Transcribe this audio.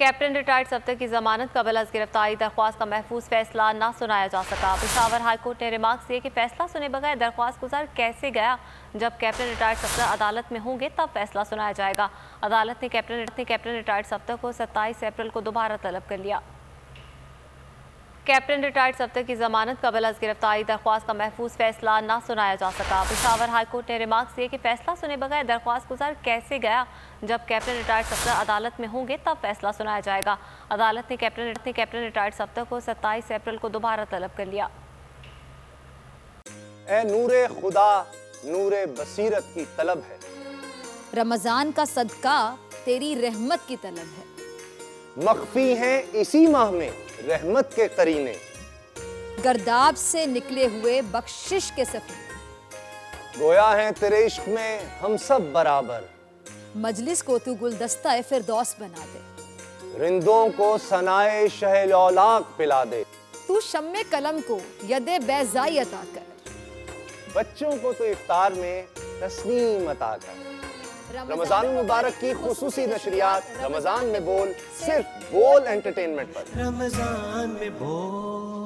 Captain retired Safdar की जमानत कबल अज गिरफ्तारी दरख्वास्त का महफूज फैसला ना सुनाया जा सका। पेशावर हाईकोर्ट ने रिमार्क्स दिए कि फैसला सुने बगैर दरख्वास्त गुजार कैसे गया। जब कैप्टन रिटायर्ड सफ्तर अदालत में होंगे तब फैसला सुनाया जाएगा। अदालत ने कैप्टन रिटायर्ड सफ्तर को 27 अप्रैल को दोबारा तलब कर लिया। कैप्टन रिटायर्ड सफ्तर की जमानत कबल अज गिरफ्तारी दरख्वास्त का महफूज फैसला ना सुनाया जा सका। पेशावर हाईकोर्ट ने रिमार्क्स दिए कि फैसला सुने बगैर दरख्वास्त गुजार कैसे गया। जब कैप्टन रिटायर्ड सफ्तर अदालत में होंगे तब फैसला सुनाया जाएगा। अदालत ने कैप्टन रिटायर्ड सफ्तर को 27 अप्रैल को दोबारा तलब कर लिया। ए नूरे खुदा नूरे बसीरत की तलब है, रमजान का सदका तेरी रहमत की तलब है। मख्फी हैं इसी माह में रहमत के करीने, गर्दाब से निकले हुए बख्शिश के सफीने। गोया है तेरे इश्क में हम सब बराबर, मजलिस को तू गुलदस्ता फिरदौस बना दे। रिंदों को सनाए शहलौलाक पिला दे, तू शम्मे कलम को यदे बैज़ाई अता कर। बच्चों को तो इफ्तार में तस्नीम अता कर। रमजान मुबारक की खुसूसी नशरियात रमजान में बोल, सिर्फ बोल एंटरटेनमेंट पर। रमजान में बोल।